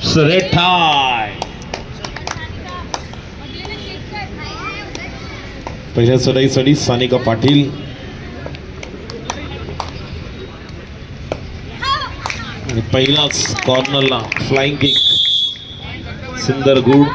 सुरेठाय पहिल्या चढाईसाठी सानिका पाटील आणि पहिलाच कॉर्नरला फ्लाइंग किक सुंदर गुड.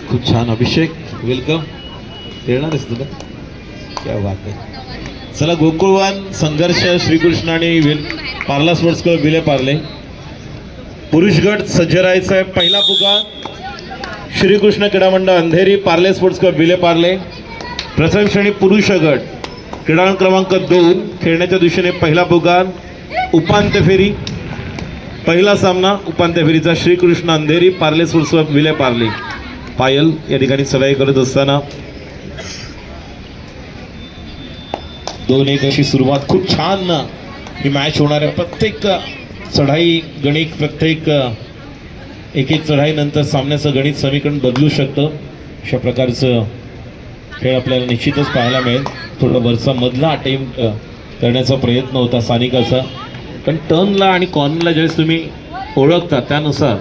खूप छान अभिषेक, वेलकम. खेळणार आहेस तुला, क्या बात आहे. चला गोकुळवान संघर्ष श्रीकृष्ण आणि पार्ला स्पोर्ट्स क्लब विले पार्ले. पुरुष गट सज्ज राहायचा आहे. पहिला पुकार श्रीकृष्ण क्रीडा मंडळ अंधेरी, पार्ले स्पोर्ट्स क्लब विले पार्ले. प्रथम श्रेणी पुरुष गट क्रीडा क्रमांक 2 खेळण्याच्या दिशेने पहिला पुकार. उपांत्य फेरी पहिला सामना उपांत्य फेरीचा श्रीकृष्ण अंधेरी, पार्ले स्पोर्ट्स क्लब विले पार्ले. पायल या ठिकाणी चढाई करत असताना 2-1 अशी सुरुवात. खूप छान ही मॅच होणार आहे. प्रत्येक चढाई गणित, प्रत्येक एक चढाईनंतर सामन्याचं गणित समीकरण बदलू शकतं. अशा प्रकारचं खेळ आपल्याला निश्चितच पाहायला मिळेल. थोडं वरचा मधला अटेम्प्ट करण्याचा प्रयत्न होता सानिकाचा, पण टर्नला आणि कॉर्नरला ज्यावेळेस तुम्ही ओळखता त्यानुसार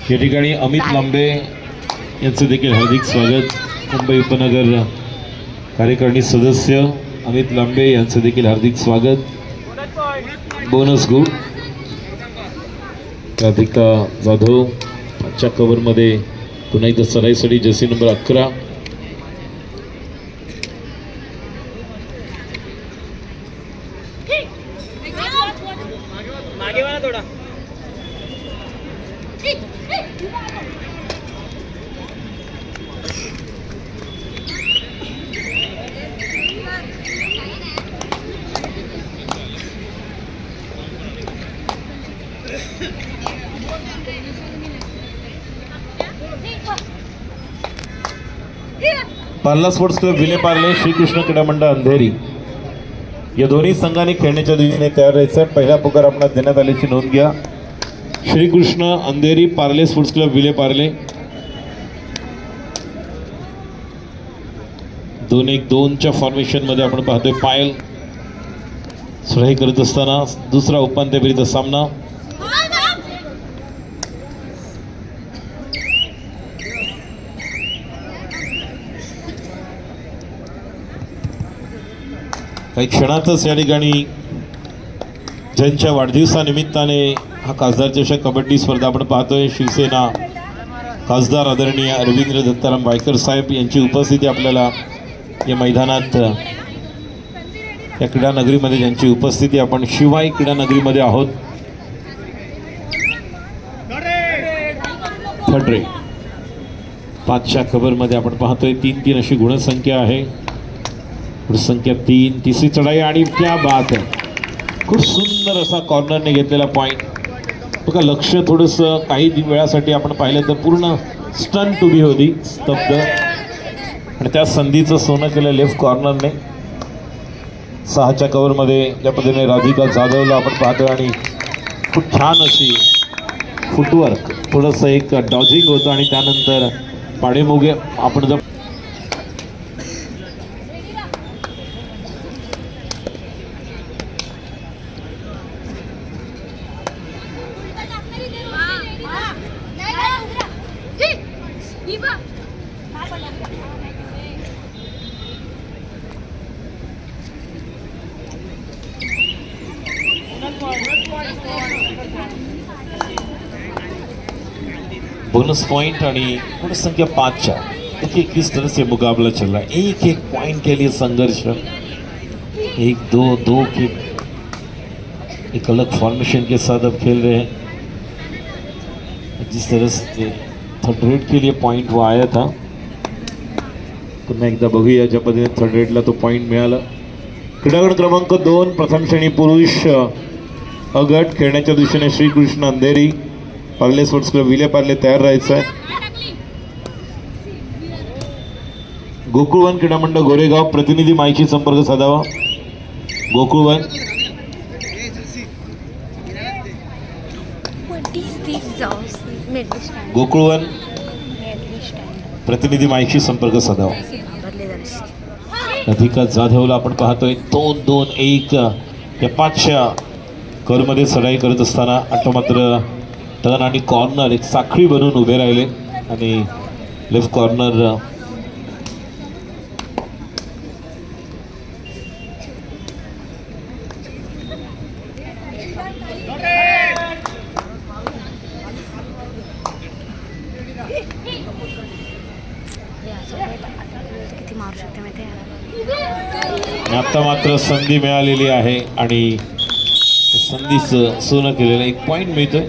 या ठिकाणी अमित लांबे यांचं देखील हार्दिक स्वागत. मुंबई उपनगर कार्यकारिणी सदस्य अमित लांबे यांचं देखील हार्दिक स्वागत. Bonus good. राधिका जाधव आजच्या कव्हरमध्ये पुन्हा एकदा चढाईसाठी जर्सी नंबर 11. पार्ला स्पोर्ट्स क्लब विले पार्ले, श्रीकृष्ण क्रीडा मंडळ अंधेरी या दोन्ही संघांनी खेळण्याच्या दिशेने तयार राहायचं. पहिला पुकार आपणास देण्यात आल्याची नोंद घ्या. Shrikrishna Andheri, Parle sports club Vile Parle. 2-1-2च्या फॉर्मेशनमध्ये आपण पाहतोय पायल चढाई करत असताना दुसरा उपांत्य फेरीचा सामना. काही क्षणातच या ठिकाणी ज्यांच्या वाढदिवसानिमित्ताने हा खासदार चषक कबड्डी स्पर्धा आपण पाहतोय, शिवसेना खासदार आदरणीय रवींद्र दत्ताराम वायकर साहेब यांची उपस्थिती आपल्याला या मैदानात या क्रीडा नगरीमध्ये ज्यांची उपस्थिती. आपण शिवाई क्रीडा नगरीमध्ये आहोत. थर्ड रेट 5च्या खबरमध्ये आपण पाहतोय 3-3 अशी गुणसंख्या आहे. गुणसंख्या 3. तिसरी चढाई आणि क्या बात आहे. खूप सुंदर असा कॉर्नरने घेतलेला पॉईंट. बघा लक्ष थोडंसं काही वेळासाठी आपण पाहिलं तर पूर्ण स्टंट उभी होती, स्तब्ध, आणि त्या संधीचं सोनं केलं लेफ्ट कॉर्नरने. 6च्या कव्हरमध्ये ज्या पद्धतीने राधिका जाधवला आपण पाहतोय आणि खूप छान अशी फुटवर्क, थोडंसं एक डॉजिंग होतं आणि त्यानंतर पाडेमोगे आपण जर बोनस पॉइंट आणि गुण संख्या 5 देखिए किस तरह से मुकाबला चल रहा है। एक एक पॉइंट के लिए संघर्ष, 1-2 के एक अलग फॉर्मेशन के साथ अब खेल रहे हैं। जिस तरह से थर्ड रेड के लिए पॉइंट वो आया था, पुन्हा एकदा बघूया ज्या पद्धतीने थर्ड रेडला तो पॉइंट मिळाला। क्रीडागट क्रमांक 2 प्रथम श्रेणी पुरुष अ गट खेळण्याच्या दिशेने श्रीकृष्ण अंधेरी पार्ले स्पोर्ट्स क्लब विले पार्ले तयार राहायचं आहे। गोकुळवन क्रीडा मंडळ गोरेगाव प्रतिनिधी माईशी संपर्क साधावा। गोकुळवन गोकुळवन प्रतिनिधी माईशी संपर्क साधावा। राधिका जाधवला आपण पाहतोय 2-2-1 या 5च्या करमध्ये चढाई करत असताना आता मात्र टर्न आणि कॉर्नर एक साखळी बनवून उभे राहिले आणि लेफ्ट कॉर्नर आता मात्र संधी मिळालेली आहे आणि संधीचं सोनं केलेलं एक पॉइंट मिळतोय।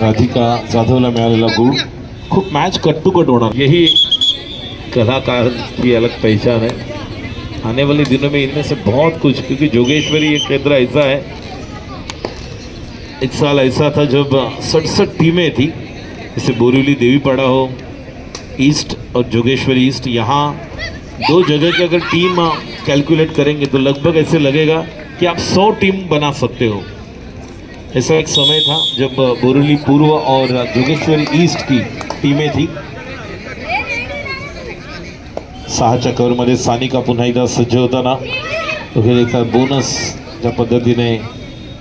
राधिका जाधवला मिळालेला गुण खूप मैच कट टू कट होना, यही कलाकार की अलग पहचान है। आने वाले दिनों में इनमें से बहुत कुछ, क्योंकि जोगेश्वरी ये क्षेत्र ऐसा है, एक साल ऐसा था जब 67 टीमें थी, जैसे बोरीवली देवीपाड़ा हो ईस्ट और जोगेश्वरी ईस्ट, यहाँ 2 जगह की अगर टीम कैलकुलेट करेंगे तो लगभग ऐसे लगेगा कि आप 100 टीम बना सकते हो। ऐसा एक समय था जब बोरीवली पूर्व और जोगेश्वरी ईस्ट की टीमें थी। 6च्या कव्हरमध्ये सानिका पुन्हा एकदा सज्ज होताना एका बोनस ज्या पद्धतीने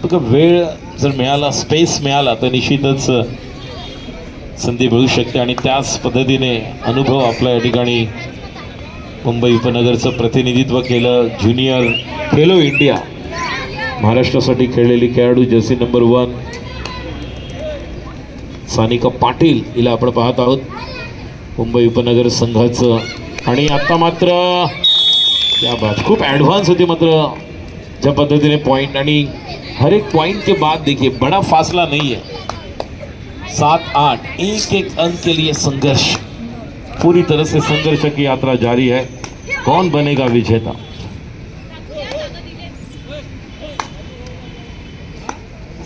तो वेळ जर मिळाला, स्पेस मिळाला तर निश्चितच संधी मिळू शकते आणि त्याच पद्धतीने अनुभव आपल्या या ठिकाणी मुंबई उपनगरचं प्रतिनिधित्व केलं। ज्युनियर खेलो इंडिया महाराष्ट्रासाठी खेळलेली खेळाडू जर्सी नंबर 1 सानिका पाटील हिला आपण पाहत आहोत मुंबई उपनगर संघाचं। आणि आता मात्र क्या बात, खूप ॲडव्हान्स होती मात्र ज्या पद्धतीने पॉइंट, आणि हर एक पॉइंट के बाद देखिए बड़ा फासला नहीं है, 7-8 एक अंक के लिए संघर्ष, पूरी तरह से संघर्ष की यात्रा जारी है। कौन बनेगा विजेता?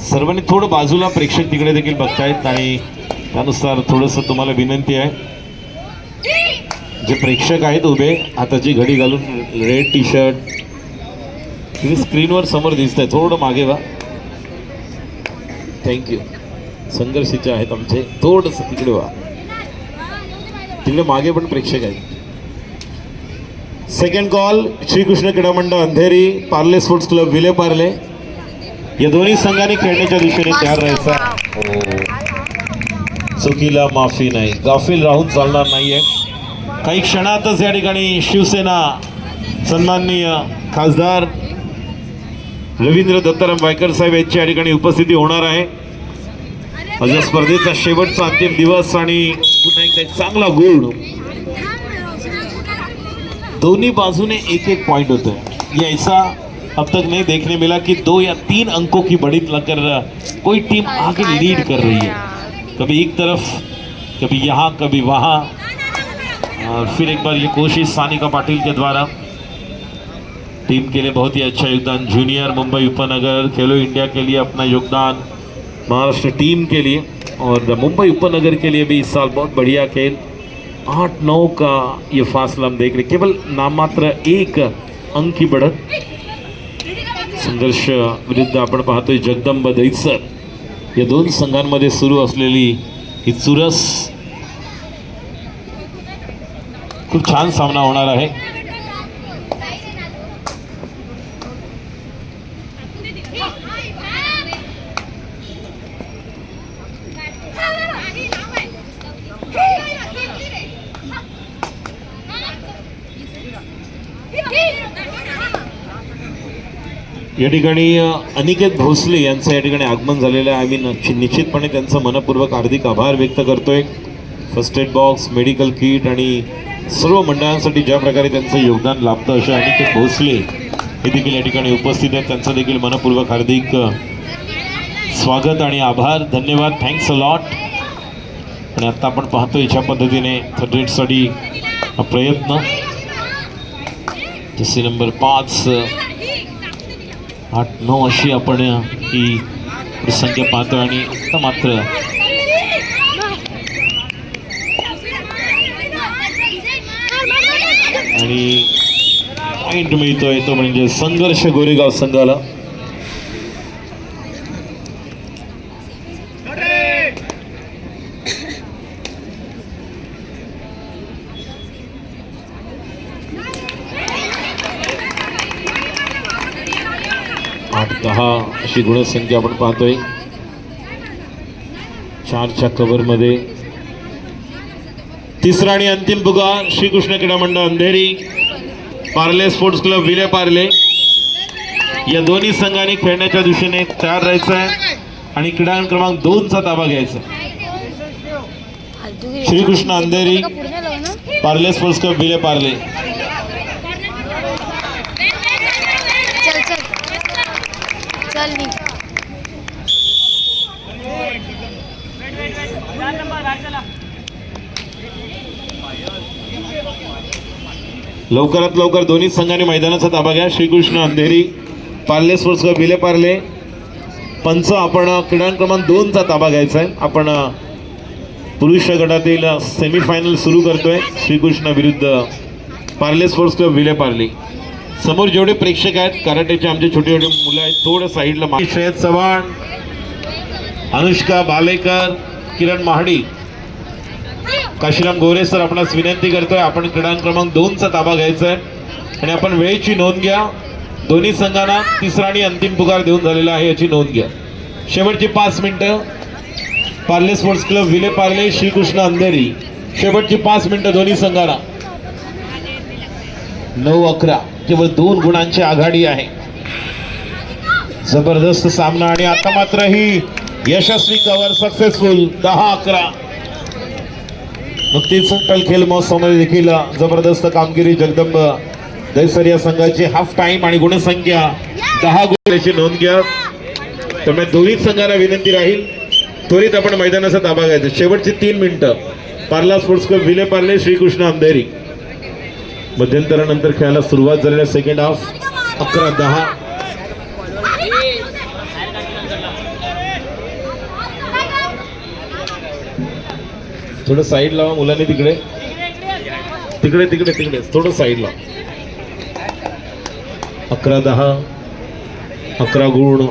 सर्वांनी थोडं बाजूला, प्रेक्षक तिकडे देखील बघतायत आणि त्यानुसार थोडंसं तुम्हाला विनंती आहे, जे प्रेक्षक आहेत उभे हाताची घडी घालून रेड टी शर्ट, तुम्ही स्क्रीनवर समोर दिसताय, थोडं मागे व्हा, थँक्यू। संघर्षीचे आहेत आमचे, थोडंसं तिकडे व्हा, तिकडे मागे पण प्रेक्षक आहेत। सेकंड कॉल श्रीकृष्ण क्रीडा मंडळ अंधेरी पार्ले स्पोर्ट्स क्लब विले पार्ले, या दोन्ही संघांनी खेळण्याच्या दिशेने तयार राहायचा। चुकीला माफी नाही, गाफील राहून चालणार नाहीये। काही क्षणातच या ठिकाणी शिवसेना सन्माननीय खासदार रवींद्र दत्ताराम वायकर साहेब यांची या ठिकाणी उपस्थिती होणार आहे। आज स्पर्धेचा शेवटचा अंतिम दिवस आणि पुन्हा एकदा चांगला गुण, दोनों बाजुने एक पॉइंट होता है। ये ऐसा अब तक नहीं देखने मिला कि 2 या 3 अंकों की बढ़त लगाकर कोई टीम आगे लीड कर रही है, कभी एक तरफ कभी यहाँ कभी वहाँ। और फिर एक बार ये कोशिश सानिका पाटिल के द्वारा, टीम के लिए बहुत ही अच्छा योगदान। जूनियर मुंबई उपनगर खेलो इंडिया के लिए अपना योगदान, महाराष्ट्र टीम के लिए और मुंबई उपनगर के लिए भी इस साल बहुत बढ़िया खेल। 8-9 का ये फासला हम देख रहे, केवल नामात्र 1 अंक की बढ़त। संघर्ष विरुद्ध आपण पाहतोय जगदंब दैसर या दोन संघांमध्ये सुरू असलेली ही चुरस। खूप छान सामना होणार आहे। या ठिकाणी अनिकेत भोसले यांचं या ठिकाणी आगमन झालेलं आहे। आम्ही निश्चितपणे त्यांचं मनपूर्वक हार्दिक आभार व्यक्त करतोय। First aid box, medical kit आणि सर्व मंडळांसाठी ज्या प्रकारे त्यांचं योगदान लाभतं अशा अनिकेत भोसले हे देखील या ठिकाणी उपस्थित आहेत। त्यांचं देखील मनपूर्वक हार्दिक स्वागत आणि आभार, धन्यवाद, थँक्स अ लॉट। आणि आता आपण पाहतोय ज्या पद्धतीने थर्ड रेडसाठी प्रयत्न, जसे नंबर 5, 8, 9 अशी आपण ही संख्या पाहतो। आणि आता मात्र आणि पॉइंट मिळतोय तो म्हणजे संघर्ष गोरेगाव संघाला। आठ 10 अशी गुणसंख्या आपण पाहतोय। 4च्या कव्हरमध्ये तिसरा आणि अंतिम पुकार श्रीकृष्ण क्रीडा मंडळ अंधेरी, पार्ले स्पोर्ट्स क्लब विले पार्ले या दोन्ही संघांनी खेळण्याच्या दिशेने तयार राहायचं आहे आणि क्रीडा क्रमांक 2चा ताबा घ्यायचा। Shrikrishna Andheri, Parle sports club Vile Parle. लवकरात लवकर दोन्ही संघांनी मैदानाचा ताबा घ्या। Shrikrishna Andheri, Parle sports club Vile Parle. पंच आपण क्रीडा क्रमांक 2चा ताबा घ्यायचा आहे। आपण पुरुष गटातील सेमीफायनल सुरू करतोय। श्रीकृष्ण विरुद्ध पार्ले स्पोर्ट्स क्लब विले पार्ले। समोर जेवढे प्रेक्षक आहेत कराटेचे आमचे छोटे छोटे मुलं आहेत, थोडं साईडला श्रेयस चव्हाण, अनुष्का बालेकर, किरण महाडी, काशीराम गोरे सर आपणास विनंती करतोय आपण क्रीडा क्रमांक 2चा ताबा घ्यायचा आहे आणि आपण वेळेची नोंद घ्या। दोन्ही संघांना तिसरा आणि अंतिम पुकार देऊन झालेला आहे याची नोंद घ्या। शेवटची 5 मिनिटं पार्ले स्पोर्ट्स क्लब विले पार्ले, श्रीकृष्ण अंधेरी। शेवटची 5 मिनिटं दोन्ही संघांना। 9-11 केवळ 2 गुणांची आघाडी आहे। जबरदस्त सामना आणि आता मात्र ही यशस्वी कव्हर सक्सेसफुल 10-11। नुकतीच टल खेल महोत्सवामध्ये देखील जबरदस्त कामगिरी जगदंब दैसर या संघाची हाफ टाइम आणि गुणसंख्या 10 गुणाची नोंद घ्या। त्यामुळे दोन्ही संघांना विनंती राहील त्वरित आपण मैदानाचा ताबा घ्यायचा। शेवटची 3 मिनिटं पार्ला स्पोर्ट्स क्लब विले पार्ले, श्रीकृष्ण अंधेरी। मध्यंतरानंतर खेळायला सुरुवात झालेल्या सेकंड हाफ 11-10। थोडं साईड लावा मुलांनी, तिकडे तिकडे तिकडे तिकडे थोडं साईड लावा। 11-10, 11 गुण,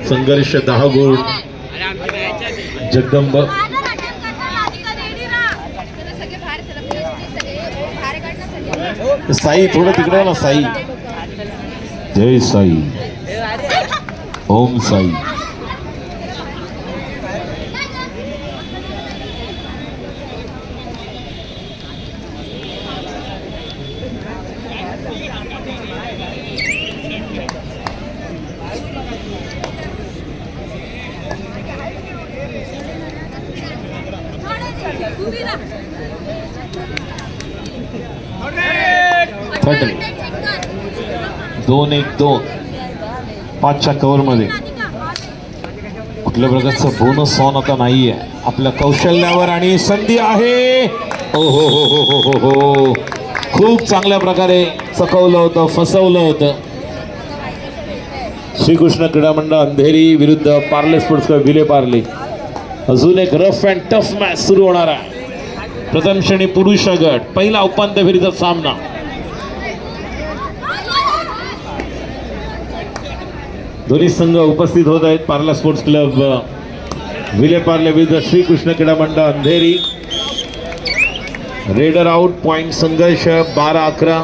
संघर्ष 10 गुण। जगदंब साई थोडं तिकडे ना, साई। जय साई, ओम साई। थर्ड 2-1-2 5च्या कव्हरमध्ये कुठल्या प्रकारचं बोनस ऑन आता नाहीये आपल्या कौशल्यावर आणि संधी आहे। ओ हो हो हो हो हो हो, खूप चांगल्या प्रकारे चकवलं होतं, फसवलं होतं। श्रीकृष्ण क्रीडा मंडळ अंधेरी विरुद्ध पार्ले स्पोर्ट्स क्लब विले पार्ले। अजून एक रफ अँड टफ मॅच सुरू होणार आहे. प्रथम श्रेणी पुरुष गट पहिला उपांत्य फेरीचा सामना. दोन्ही संघ उपस्थित होत आहेत. पार्ला स्पोर्ट्स क्लब विलेपार्ले विरुद्ध श्रीकृष्ण क्रीडा मंडळ अंधेरी. रेडर आउट पॉइंट संघर्ष 12-11.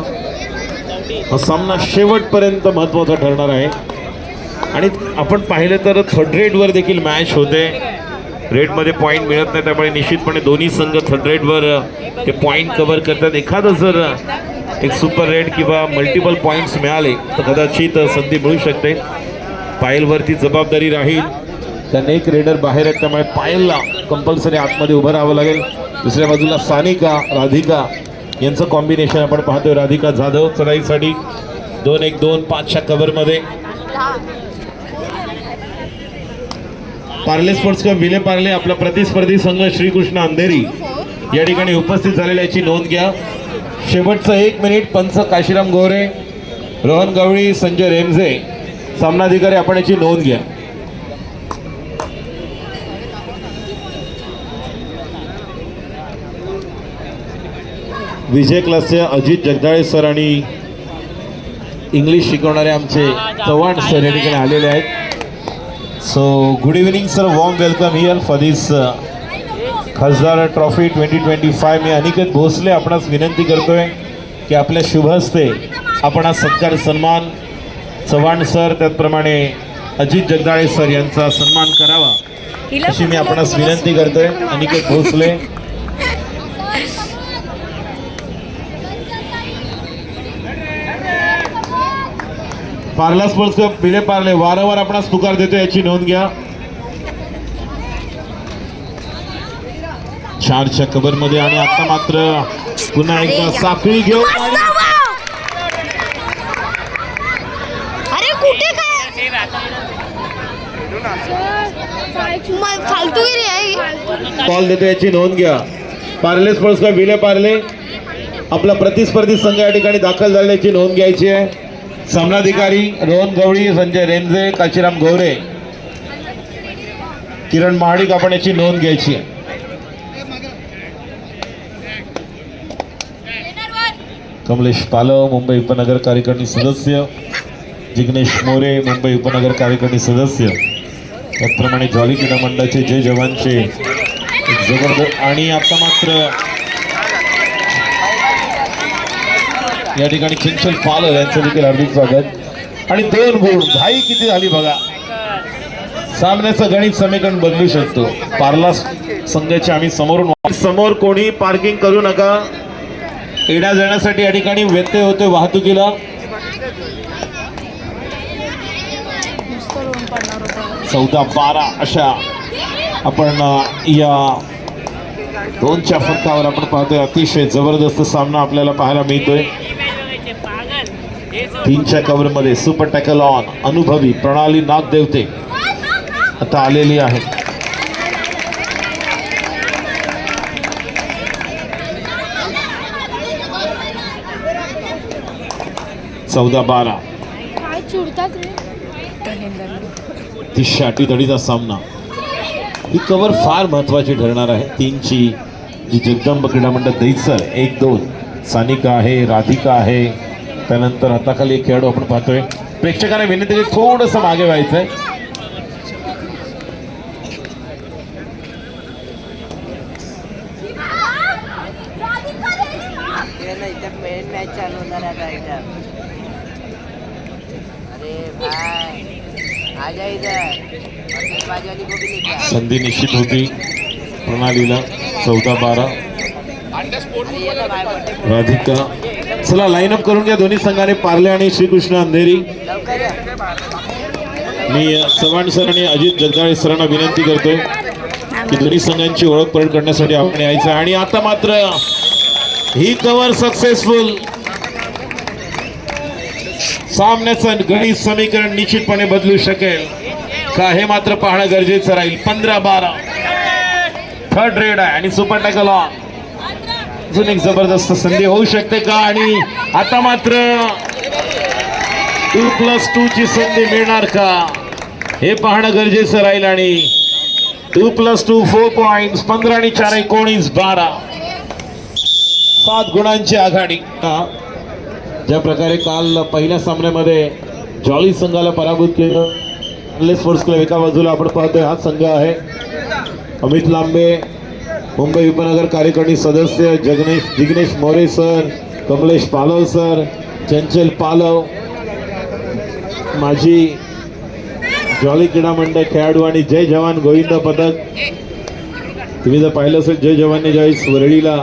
हा सामना शेवटपर्यंत महत्त्वाचा ठरणार आहे. आणि आपण पाहिलं तर थर्ड रेडवर देखील मॅच होते. रेडमध्ये पॉईंट मिळत नाही, त्यामुळे निश्चितपणे दोन्ही संघ थर्ड रेडवर ते पॉईंट कव्हर करतात. एखादं जर एक सुपर रेड किंवा मल्टिपल पॉईंट्स मिळाले तर कदाचित संधी मिळू शकते. पायलवरती जबाबदारी राहील. त्यांनी एक रेडर बाहेर आहेत, त्यामुळे पायलला कंपल्सरी आतमध्ये उभं राहावं लागेल. दुसऱ्या बाजूला सानिका राधिका यांचं कॉम्बिनेशन आपण पाहतोय. राधिका जाधव चढाईसाठी 2-1-2 5च्या कव्हरमध्ये. पार्ले स्पोर्ट्स क्लब विलेपार्ले आपला प्रतिस्पर्धी संघ श्रीकृष्ण अंधेरी या ठिकाणी उपस्थित झालेल्या याची नोंद घ्या. शेवटचं 1 मिनिट. पंच काशीराम गोरे, रोहन गवळी, संजय रेमझे सामनाधिकारी आपण याची नोंद घ्या. विजय क्लासचे अजित जगदाळे सर आणि इंग्लिश शिकवणारे आमचे चव्हाण सर या ठिकाणी आलेले आहेत. So good evening sir, warm welcome here for this खासदार ट्रॉफी 2025. मी अनिकेत भोसले आपणास विनंती करतोय की आपल्या शुभ हस्ते आपण हा सत्कार सन्मान चव्हाण सर त्याचप्रमाणे अजित जगदाळे सर यांचा सन्मान करावा अशी मी आपणास विनंती करतोय. अनिकेत भोसले. पार्ला स्पोर्ट्स क्लब विलेपार्ले वारंवार आपणास पुकार देतो याची नोंद घ्या. 4च्या कव्हरमध्ये आणि आता मात्र पुन्हा एकदा साखळी घेऊन कॉल देतो याची नोंद घ्या. पार्ले स्पोर्ट्स क्लब विलेपार्ले आपला प्रतिस्पर्धी संघ या ठिकाणी दाखल झाल्याची नोंद घ्यायची आहे. सामनाधिकारी रोहन गवळी, संजय रेमझे, काशीराम गोरे, किरण महाडिक आपण याची नोंद घ्यायची आहे. कमलेश पालव मुंबई उपनगर कार्यकारिणी सदस्य, जिग्नेश मोरे मुंबई उपनगर कार्यकारिणी सदस्य, त्याचप्रमाणे जॉली क्रीडा मंडळाचे जय जवानचे जबरदस्त. आणि आता मात्र या ठिकाणी चंचल पालव यांचं देखील हार्दिक स्वागत. आणि 2 गुण. घाई किती झाली बघा. सामन्याचं गणित समीकरण बदलू शकतो. पार्ला संघाचे आम्ही समोर कोणी पार्किंग करू नका. येण्या जाण्यासाठी या ठिकाणी व्यत्यय होते वाहतुकीला. 14-12 अशा आपण या 2च्या फरकावर आपण पाहतोय. अतिशय जबरदस्त सामना आपल्याला पाहायला मिळतोय. 3च्या कव्हरमध्ये सुपर टॅकल ऑन अनुभवी प्रणाली नागदेवते आता आलेली आहे. चौदा 12 30च्या अटीतडीचा सामना. ही कव्हर फार महत्वाची ठरणार आहे. 3ची जी जगदंब क्रीडा मंडळ दैसर 1-2 सानिका आहे, राधिका आहे, त्यानंतर हाताखाली एक खेळाडू आपण पाहतोय. प्रेक्षकांना विनंती की थोडंसं मागे व्हायचंय. संधी निश्चित होती प्रणालीला. 14-12 राधिका. चला लाईनअप करून घ्या दोन्ही संघाने, पार्ले आणि श्रीकृष्ण अंधेरी. मी चव्हाण सर आणि अजित जगदाळे सरांना विनंती करतोय की दोन्ही संघांची ओळख परत करण्यासाठी आपण यायचं. आणि आता मात्र ही कव्हर सक्सेसफुल. सामन्याचं गणित समीकरण निश्चितपणे बदलू शकेल का हे मात्र पाहणं गरजेचं राहील. 15-12 थर्ड रेड आहे आणि सुपर टॅकल ऑन. अजून एक जबरदस्त संधी होऊ शकते का? आणि आता मात्र 2+2 ची संधी मिळणार का हे पाहणं गरजेचं राहील. आणि 2+2 4 पॉइंट्स. 15 आणि 4 19 12. 7 गुणांची आघाडी. ज्या प्रकारे काल पहिल्या सामन्यामध्ये जॉली संघाला पराभूत केलं, स्पोर्ट्स क्लब एका बाजूला आपण पाहतोय हा संघ आहे. अमित लांबे, मुंबई उपनगर कार्यकारिणी सदस्य, जिग्नेश मोरे सर, कमलेश पालव सर, चंचल पालव, माजी जॉली क्रीडा मंडळ खेळाडू आणि जय जवान गोविंद पदक. तुम्ही जर पाहिलं असेल, जय जवानने ज्यावेळेस वरळीला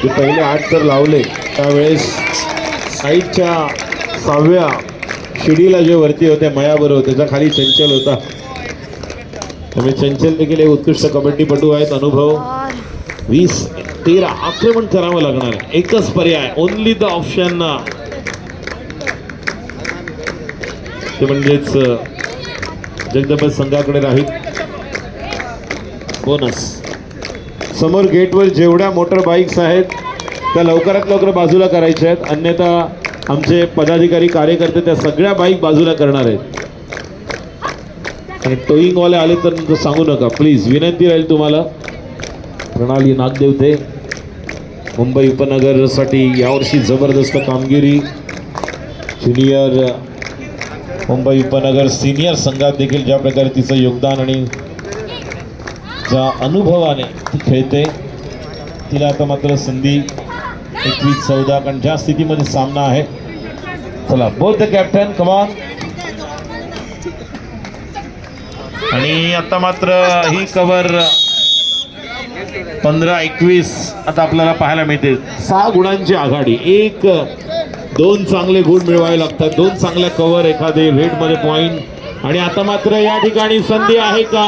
जे पहिले 8 तर लावले, त्यावेळेस साईडच्या 6व्या शिडीला जे वरती होते मयाबरोबर, त्याच्या खाली चंचल होता. त्यामुळे चंचल देखील एक उत्कृष्ट कबड्डीपटू आहेत. अनुभव. 20-13 आक्रमण करावं लागणार आहे. एकच पर्याय, ओनली द ऑप्शन, ते म्हणजेच जगदंब संघाकडे राहील. बोनस. समोर गेटवर जेवढ्या मोटर बाईक्स आहेत त्या लवकरात लवकर बाजूला करायच्या आहेत, अन्यथा आमचे पदाधिकारी कार्यकर्ते त्या सगळ्या बाईक बाजूला करणार आहेत. आणि टोईंगवाले आले तर सांगू नका प्लीज, विनंती राहील तुम्हाला. प्रणाली नागदेवते मुंबई उपनगरसाठी यावर्षी जबरदस्त कामगिरी. ज्युनियर मुंबई उपनगर सिनियर संघात देखील ज्या प्रकारे तिचं योगदान आणि ज्या अनुभवाने ती खेळते, तिला आता मात्र संधी 21-14, कारण ज्या स्थितीमध्ये सामना आहे. चला, बोथ द कॅप्टन, कमान. आणि आता मात्र ही कव्हर 15-21 आता आपल्याला पाहायला मिळते. 6 गुणांची आघाडी. 1-2 चांगले गुण मिळवावे लागतात, 2 चांगल्या कव्हर, एखादे रेडमध्ये पॉइंट. आणि आता मात्र या ठिकाणी संधी आहे का?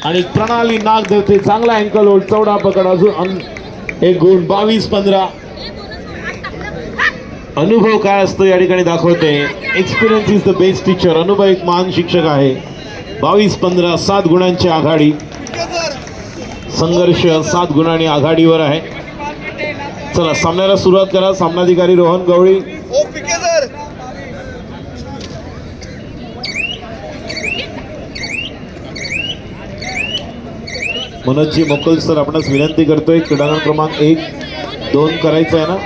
आणि प्रणाली नागदेवते चांगला अँकल होल्ड, चौडा पकड, अजून 1 गुण. 22-15. अनुभव काय असतो या ठिकाणी दाखवते. Experience is the best teacher. अनुभव एक महान शिक्षक आहे. 22-15, 7 गुणांची आघाडी. संघर्ष 7 गुणांनी आघाडीवर आहे. चला, सामन्याला सुरुवात करा. सामनाधिकारी रोहन गवळी. मनोजजी मोकल सर, आपणास विनंती करतोय, क्रीडांगण क्रमांक 1-2 करायचं आहे ना.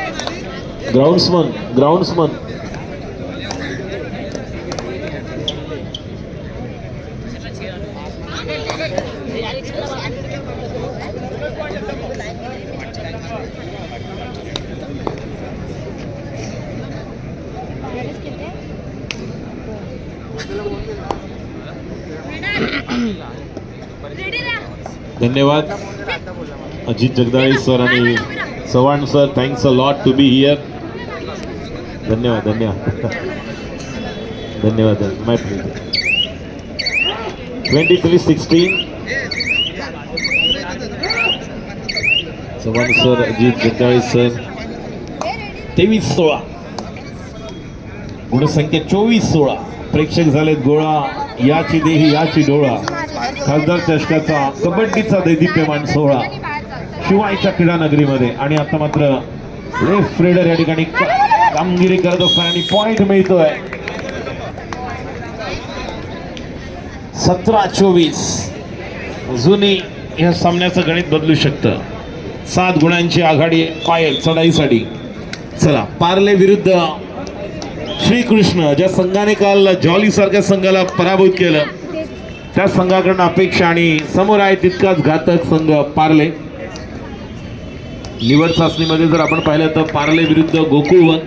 ग्राउंड्समन. धन्यवाद अजित जगदाळे सर आणि Chavan sir. Thanks a lot to be here. धन्यवाद. My please. 23-16. Chavan sir, Ajit Jagdale sir. 23-16. गुणसंख्या 24-16. प्रेक्षक झालेत गोळा. याची देही याची डोळा. खासदार चषकाचा कबड्डीचा दैदिप्यमान सोहळा शिवायच्या क्रीडा नगरीमध्ये. आणि आता मात्र लेफ्ट रेडर या ठिकाणी कामगिरी करत असताना पॉइंट मिळतोय. 17-24. अजूनही या सामन्याचं गणित बदलू शकतं. 7 गुणांची आघाडी पायल चढाईसाठी. चला, पार्ले विरुद्ध श्रीकृष्ण. ज्या संघाने काल जॉली सारख्या संघाला पराभूत केलं, त्या संघाकडनं अपेक्षा आणि समोर आहे तितकाच घातक संघ पार्ले. निवड चाचणीमध्ये जर आपण पाहिलं तर पार्ले विरुद्ध गोकुळवन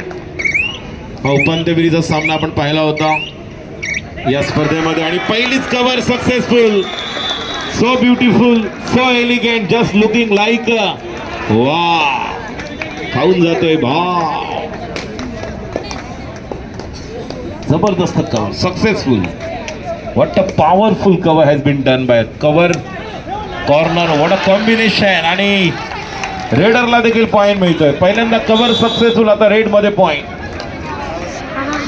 हा उपांत्यफेरीचा सामना आपण पाहिला होता या स्पर्धेमध्ये. आणि पहिलीच cover successful. So beautiful, so elegant, just looking like वा. खाऊन जातोय भाव. जबरदस्त cover, successful. What a powerful cover has been done by cover corner. What a combination. आणि रेडरला देखील पॉइंट मिळतोय. पहिल्यांदा कव्हर सक्सेसफुल, आता रेड मध्ये पॉइंट.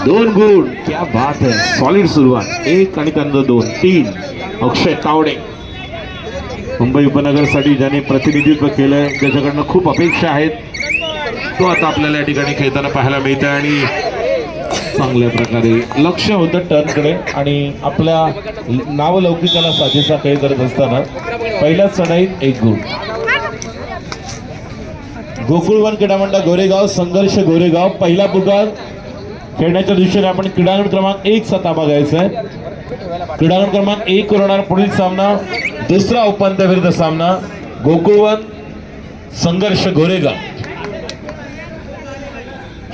2 गुण. क्या बात है. सॉलिड सुरुवात. 1 आणि त्यांना 2. 3. अक्षय तावडे मुंबई उपनगरसाठी ज्याने प्रतिनिधित्व केलंय, त्याच्याकडनं खूप अपेक्षा आहेत, तो आता आपल्याला या ठिकाणी खेळताना पाहायला मिळतंय. आणि चांगल्या प्रकारे लक्ष होतं टर्नकडे आणि आपल्या नावलौकिकाला साजेसा खेळ करत असताना पहिल्याच चढाईत 1 गुण. गोकुळवन क्रीडा मंडळ गोरेगाव संघर्ष गोरेगाव पहिला पुकार खेळण्याच्या दृष्टीने आपण क्रीडांगण क्रमांक 1 चा ताबा घ्यायचा आहे. क्रीडांगण क्रमांक 1 वर होणार पुढील सामना दुसरा उपांत्यविरुद्ध सामना गोकुळवन संघर्ष गोरेगाव.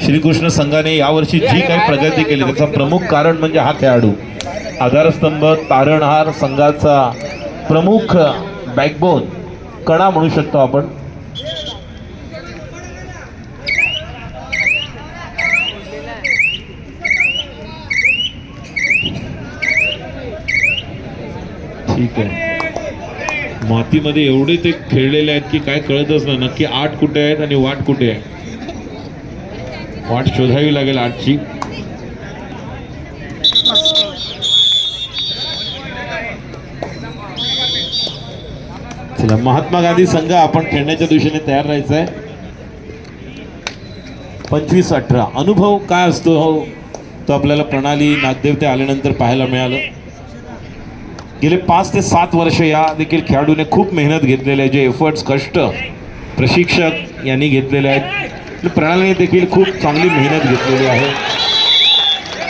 श्रीकृष्ण संघाने यावर्षी जी काही प्रगती केली त्याचा प्रमुख कारण म्हणजे हा खेळाडू. आधारस्तंभ तारणहार संघाचा प्रमुख बॅकबोन कणा म्हणू शकतो आपण. ठीक आहे. मातीमध्ये एवढे ते खेळलेले आहेत की काय कळतच नाही नक्की आठ कुठे आहेत आणि वाट कुठे आहे. वाट शोधावी लागेल आठची. चला महात्मा गांधी संघ आपण खेळण्याच्या दिशेने तयार राहायचं आहे. 25-18 अनुभव काय असतो हो तो आपल्याला प्रणाली नागदेवते आल्यानंतर पाहायला मिळालं. गेले 5 ते 7 वर्ष या देखील खेळाडूने खूप मेहनत घेतलेले आहे. जे एफर्ट्स कष्ट प्रशिक्षक यांनी घेतलेले आहेत. प्रणालीने देखील खूप चांगली मेहनत घेतलेली आहे.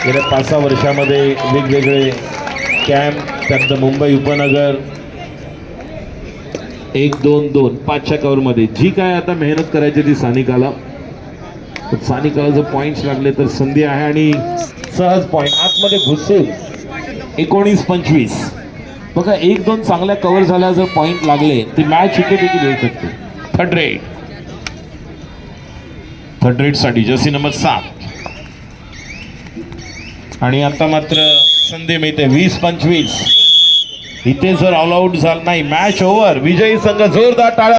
गेल्या 5-6 वर्षामध्ये वेगवेगळे कॅम्प त्यानंतर मुंबई उपनगर 1-2-2 5च्या कव्हरमध्ये जी काय आता मेहनत करायची ती सानिकाला. सानिकाला जर पॉईंट्स लागले तर संधी आहे आणि सहज पॉईंट आतमध्ये घुसून 19-25 बघा 1-2 चांगल्या कव्हर झाल्या जर पॉईंट लागले ती मॅच इथे देखील येऊ शकते. थर्ड रेट साठी जर्सी नंबर 7 आणि आता मात्र संधी मिळते 20-25. इथे जर ऑल आउट झाला नाही मॅच ओव्हर. विजयी संघ जोरदार टाळ्या.